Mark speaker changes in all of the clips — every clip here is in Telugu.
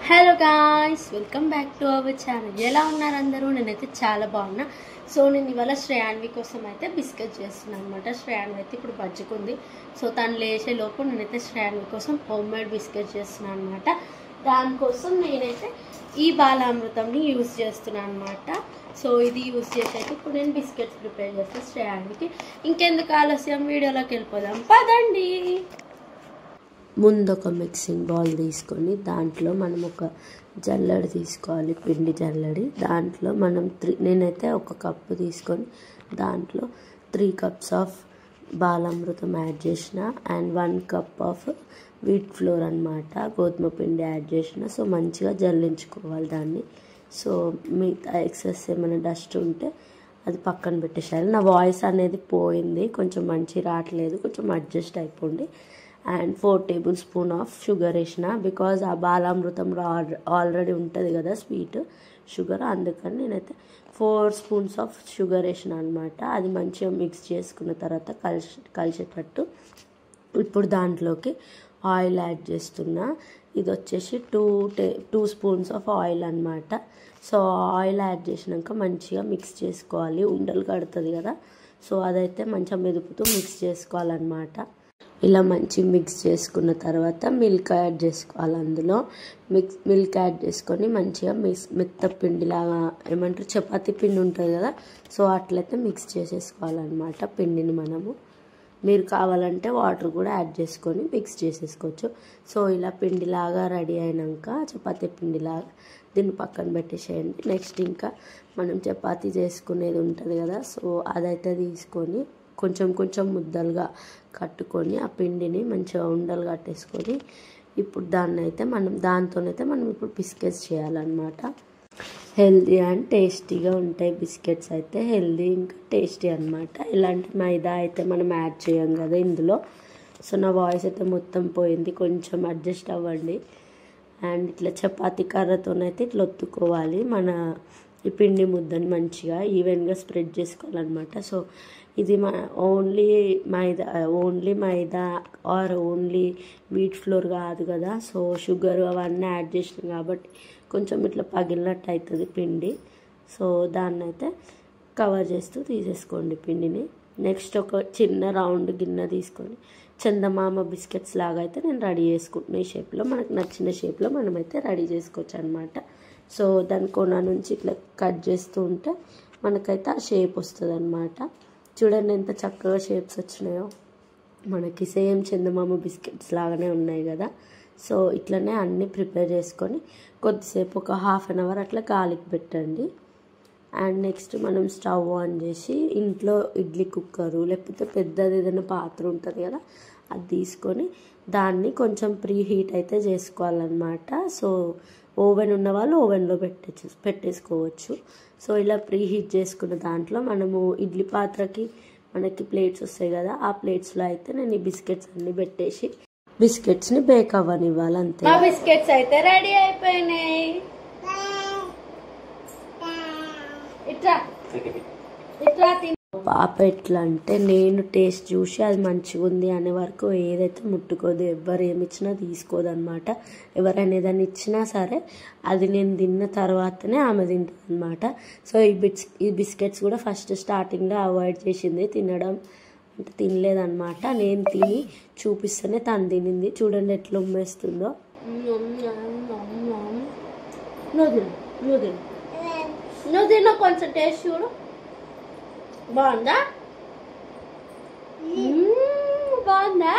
Speaker 1: Hello guys, welcome back to our channel. ఎలా ఉన్నారు అందరూ? నేనైతే చాలా బాగున్నా. సో నేను ఇవాళ శ్రేయాన్వి కోసం అయితే బిస్కెట్ చేస్తున్నాను అనమాట. శ్రేయాన్వి అయితే ఇప్పుడు పచ్చుకుంది. సో తను లేచే లోపు నేనైతే శ్రేయాన్వి కోసం హోమ్ మేడ్ బిస్కెట్ చేస్తున్నాను అనమాట. దానికోసం నేనైతే ఈ బాలామృతంని యూజ్ చేస్తున్నాను అనమాట. సో ఇది యూజ్ చేసి అయితే ఇప్పుడు నేను బిస్కెట్స్ ప్రిపేర్ చేస్తాను శ్రేయాన్వికి. ఇంకెందుకు ఆలస్యం, వీడియోలోకి వెళ్ళిపోదాం పదండి. ముందు ఒక మిక్సింగ్ బౌల్ తీసుకొని దాంట్లో మనం ఒక జల్లెడ తీసుకోవాలి, పిండి జల్లెడి. దాంట్లో మనం నేనైతే ఒక కప్పు తీసుకొని దాంట్లో 3 కప్స్ ఆఫ్ బాలామృతం యాడ్ చేసిన and 1 cup of wheat flour అనమాట, గోధుమ పిండి యాడ్ చేసిన. సో మంచిగా జల్లించుకోవాలి దాన్ని. సో మిగతా ఎక్సెస్ ఏమైనా డస్ట్ ఉంటే అది పక్కన పెట్టేసేయాలి. నా వాయిస్ అనేది పోయింది, కొంచెం మంచి రావట్లేదు, కొంచెం అడ్జస్ట్ అయిపోండి. And 4 table spoon of sugar వేసిన, బికాజ్ ఆ బాలామృతంలో ఆల్రెడీ ఉంటుంది కదా స్వీట్ షుగర్, అందుకని నేనైతే 4 స్పూన్స్ ఆఫ్ షుగర్ వేసిన అనమాట. అది మంచిగా మిక్స్ చేసుకున్న తర్వాత కలిసేటట్టు ఇప్పుడు దాంట్లోకి ఆయిల్ యాడ్ చేస్తున్నా. ఇది వచ్చేసి 2 స్పూన్స్ ఆఫ్ ఆయిల్ అనమాట. సో ఆయిల్ యాడ్ చేసినాక మంచిగా మిక్స్ చేసుకోవాలి, ఉండలు కడుతుంది కదా. సో అదైతే మంచిగా మెదుపుతూ మిక్స్ చేసుకోవాలన్నమాట. ఇలా మంచి మిక్స్ చేసుకున్న తర్వాత మిల్క్ యాడ్ చేసుకోవాలి. అందులో మిల్క్ యాడ్ చేసుకొని మంచిగా మెత్త పిండిలాగా, ఏమంటారు చపాతీ పిండి ఉంటుంది కదా, సో అట్లయితే మిక్స్ చేసేసుకోవాలన్నమాట పిండిని మనము. మీరు కావాలంటే వాటర్ కూడా యాడ్ చేసుకొని మిక్స్ చేసేసుకోవచ్చు. సో ఇలా పిండిలాగా రెడీ అయినాక, చపాతీ పిండిలాగా, దీన్ని పక్కన పెట్టేసేయండి. నెక్స్ట్ ఇంకా మనం చపాతీ చేసుకునేది ఉంటుంది కదా, సో అదైతే తీసుకొని కొంచెం కొంచెం ముద్దలుగా కట్టుకొని ఆ పిండిని మంచిగా ఉండలు కట్టేసుకొని ఇప్పుడు దాంతోనైతే మనం ఇప్పుడు బిస్కెట్స్ చేయాలన్నమాట. హెల్దీ అండ్ టేస్టీగా ఉంటాయి బిస్కెట్స్ అయితే, హెల్దీ ఇంకా టేస్టీ అనమాట. ఇలాంటి మైదా అయితే మనం యాడ్ చేయం కదా ఇందులో. సో నా వాయిస్ అయితే మొత్తం పోయింది, కొంచెం అడ్జస్ట్ అవ్వండి. అండ్ ఇట్లా చపాతీ కర్రతోనైతే ఇట్లా ఒత్తుకోవాలి మన ఈ పిండి ముద్దని, మంచిగా ఈవెన్గా స్ప్రెడ్ చేసుకోవాలన్నమాట. సో ఇది only maida or only wheat flour కాదు కదా, సో షుగర్ అవన్నీ యాడ్ చేసినాం కాబట్టి కొంచెం ఇట్లా పగిలినట్టు అవుతుంది పిండి. సో దాన్ని అయితే కవర్ చేస్తూ తీసేసుకోండి పిండిని. నెక్స్ట్ ఒక చిన్న రౌండ్ గిన్నె తీసుకొని చందమామ బిస్కెట్స్ లాగా అయితే నేను రెడీ చేసుకుంటున్నాను. ఈ షేప్లో మనకు నచ్చిన షేప్లో మనమైతే రెడీ చేసుకోవచ్చు అనమాట. సో దాని కొన నుంచి ఇట్లా కట్ చేస్తూ ఉంటే మనకైతే ఆ షేప్ వస్తుంది అనమాట. చూడండి ఎంత చక్కగా షేప్స్ వచ్చినాయో, మనకి సేమ్ చందమామ బిస్కెట్స్ లాగానే ఉన్నాయి కదా. సో ఇట్లనే అన్నీ ప్రిపేర్ చేసుకొని కొద్దిసేపు ఒక ½ అన్ అవర్ అట్లా గాలికి పెట్టండి. అండ్ నెక్స్ట్ మనం స్టవ్ ఆన్ చేసి ఇంట్లో ఇడ్లీ కుక్కరు లేకపోతే పెద్దది ఏదైనా పాత్ర ఉంటుంది కదా, అది తీసుకొని దాన్ని కొంచెం ప్రీ హీట్ అయితే చేసుకోవాలన్నమాట. సో ఓవెన్ ఉన్న వాళ్ళు ఓవెన్లో పెట్టేసుకోవచ్చు. సో ఇలా ప్రీ హీట్ చేసుకున్న దాంట్లో మనము ఇడ్లీ పాత్రకి మనకి ప్లేట్స్ వస్తాయి కదా, ఆ ప్లేట్స్లో అయితే నేను ఈ బిస్కెట్స్ అన్ని పెట్టేసి బిస్కెట్స్ని బేక్ అవ్వనివ్వాలి అంతే. ఆ బిస్కెట్స్ అయితే రెడీ అయిపోయినాయి. పాప ఎట్లా అంటే నేను టేస్ట్ చూసి అది మంచిగా ఉంది అనే వరకు ఏదైతే ముట్టుకోదు, ఎవరు ఏమి ఇచ్చినా తీసుకోదు అనమాట. ఎవరైనా ఏదైనా ఇచ్చినా సరే అది నేను తిన్న తర్వాతనే ఆమె తింటుంది అనమాట. సో ఈ బిస్కెట్స్ కూడా ఫస్ట్ స్టార్టింగ్లో అవాయిడ్ చేసింది, తినడం అంటే తినలేదన్నమాట. నేను తిని చూపిస్తేనే తను తినింది. చూడండి ఎట్లా ఉమ్మేస్తుందో. నువ్వు తిన్న కొంచెం టేస్ట్ చూడు, బాగుందా? బాగుందా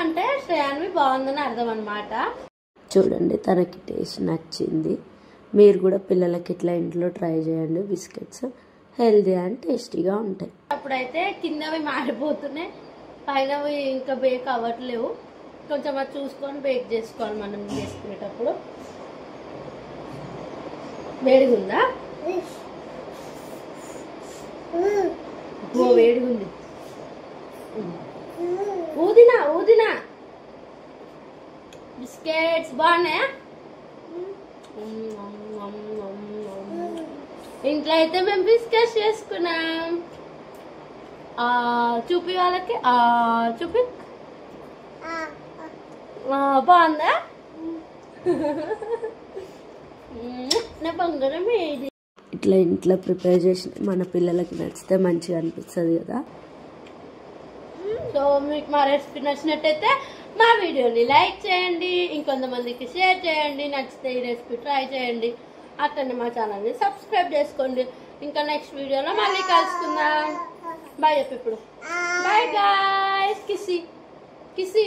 Speaker 1: అంటే శ్రేయాన్వి బాగుందని అర్థం అనమాట. చూడండి తనకి టేస్ట్ నచ్చింది. మీరు కూడా పిల్లలకి ఇట్లా ఇంట్లో ట్రై చేయండి. బిస్కెట్స్ హెల్దీ అండ్ టేస్టీగా ఉంటాయి. అప్పుడైతే కిందవి మాడిపోతున్నాయి, పైనవి ఇంకా బేక్ అవ్వట్లేవు. కొంచెం అది చూసుకొని బేక్ చేసుకోవాలి మనం చేసుకునేటప్పుడు. వేడిగుందా? వేడిగుంది. ఊదినా బిస్కెట్స్ బాగున్నాయా? ఇంట్లో అయితే మేము బిస్కెట్స్ చేసుకున్నాం. చూపి వాళ్ళకి, చూపి. బాగుందా? నా బంగారం ఏది.
Speaker 2: ఇట్లా ఇంట్లో ప్రిపేర్ చేసిన మన పిల్లలకి నచ్చితే మంచిగా అనిపిస్తుంది కదా.
Speaker 1: సో మీకు మా రెసిపీ నచ్చినట్టయితే మా వీడియోని లైక్ చేయండి, ఇంకొంతమందికి షేర్ చేయండి, నచ్చితే ఈ రెసిపీ ట్రై చేయండి, అట్లనే మా ఛానల్ని సబ్స్క్రైబ్ చేసుకోండి. ఇంకా నెక్స్ట్ వీడియోలో మళ్ళీ కలుసుకుందాం. బాయ్ చెప్పు ఇప్పుడు. Bye guys. కిసి కిసి